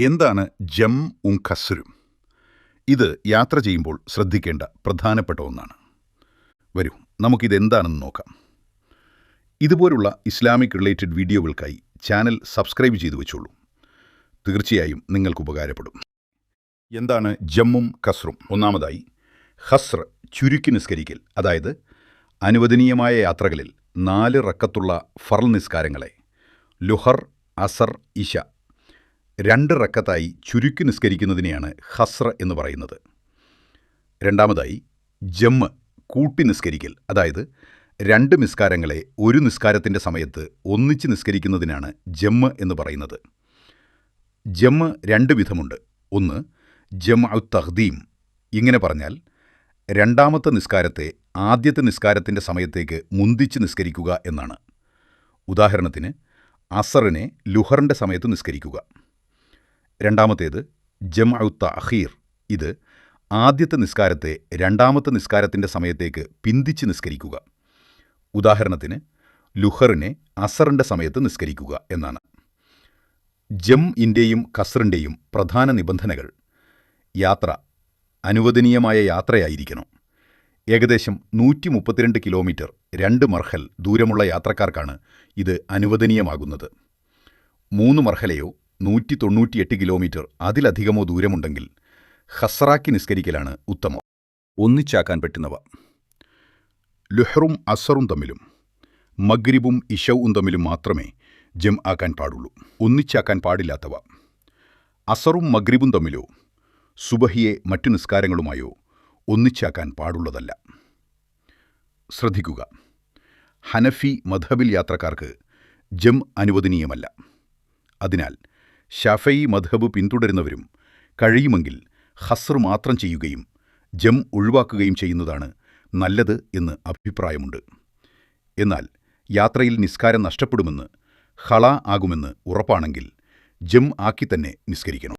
എന്താണ് ജം കസ്റും? ഇത് യാത്ര ചെയ്യുമ്പോൾ ശ്രദ്ധിക്കേണ്ട പ്രധാനപ്പെട്ട ഒന്നാണ്. വരൂ, നമുക്കിതെന്താണെന്ന് നോക്കാം. ഇതുപോലുള്ള ഇസ്ലാമിക് റിലേറ്റഡ് വീഡിയോകൾക്കായി ചാനൽ സബ്സ്ക്രൈബ് ചെയ്തു വെച്ചോളൂ. തീർച്ചയായും നിങ്ങൾക്ക് ഉപകാരപ്പെടും. എന്താണ് ജമ്മും കസ്റും? ഒന്നാമതായി, ഹസ്ർ ചുരുക്കി നിസ്കരിക്കൽ, അതായത് അനുവദനീയമായ യാത്രകളിൽ 4 റക്കത്തുള്ള ഫർൾ നിസ്കാരങ്ങളെ ലുഹർ, അസർ, ഇശ 2 റക്കത്തായി ചുരുക്കി നിസ്കരിക്കുന്നതിനെയാണ് ഹസ്ർ എന്ന് പറയുന്നത്. രണ്ടാമതായി, ജമ്മ് കൂട്ടി നിസ്കരിക്കൽ, അതായത് 2 നിസ്കാരങ്ങളെ ഒരു നിസ്കാരത്തിൻ്റെ സമയത്ത് ഒന്നിച്ച് നിസ്കരിക്കുന്നതിനാണ് ജമ്മ് എന്ന് പറയുന്നത്. ജമ്മ് 2 വിധമുണ്ട്. ഒന്ന്, ജംഉ തഖ്ദീം. ഇങ്ങനെ പറഞ്ഞാൽ രണ്ടാമത്തെ നിസ്കാരത്തെ ആദ്യത്തെ നിസ്കാരത്തിൻ്റെ സമയത്തേക്ക് മുന്തിച്ച് നിസ്കരിക്കുക എന്നാണ്. ഉദാഹരണത്തിന്, അസറിനെ ലുഹറിൻ്റെ സമയത്ത് നിസ്കരിക്കുക. രണ്ടാമത്തേത് ജംഉ തഅഖീർ. ഇത് ആദ്യത്തെ നിസ്കാരത്തെ രണ്ടാമത്തെ നിസ്കാരത്തിൻ്റെ സമയത്തേക്ക് പിന്തിച്ച് നിസ്കരിക്കുക. ഉദാഹരണത്തിന്, ലുഹറിനെ അസറിൻ്റെ സമയത്ത് നിസ്കരിക്കുക എന്നാണ്. ജംഇൻ്റെയും കസ്റിൻ്റെയും പ്രധാന നിബന്ധനകൾ: യാത്ര അനുവദനീയമായ യാത്രയായിരിക്കണം. ഏകദേശം 132 കിലോമീറ്റർ 2 മർഹൽ ദൂരമുള്ള യാത്രക്കാർക്കാണ് ഇത് അനുവദനീയമാകുന്നത്. 3 മർഹലയോ 198 കിലോമീറ്റർ അതിലധികമോ ദൂരമുണ്ടെങ്കിൽ ഹസ്റാക്കി നിസ്കരിക്കലാണ് ഉത്തമം. ഒന്നിച്ചാക്കാൻ പറ്റുന്നവ: ലുഹറും അസറും തമ്മിലും മഗ്രിബും ഇശവും തമ്മിലും മാത്രമേ ജം ആക്കാൻ പാടുള്ളൂ. ഒന്നിച്ചാക്കാൻ പാടില്ലാത്തവ: അസറും മഗ്രിബും തമ്മിലോ സുബഹിയെ മറ്റു നിസ്കാരങ്ങളുമായോ ഒന്നിച്ചാക്കാൻ പാടുള്ളതല്ല. ശ്രദ്ധിക്കുക, ഹനഫി മദ്ഹബിൽ യാത്രക്കാർക്ക് ജം അനുവദനീയമല്ല. അതിനാൽ ശാഫഈ മദ്ഹബ് പിന്തുടരുന്നവരും കഴിയുമെങ്കിൽ ഹസ്ർ മാത്രം ചെയ്യുകയും ജം ഒഴിവാക്കുകയും ചെയ്യുന്നതാണ് നല്ലത് എന്ന് അഭിപ്രായമുണ്ട്. എന്നാൽ യാത്രയിൽ നിസ്കാരം നഷ്ടപ്പെടുമെന്ന്, ഖളാ ആകുമെന്ന് ഉറപ്പാണെങ്കിൽ ജം ആക്കി തന്നെ നിസ്കരിക്കണം.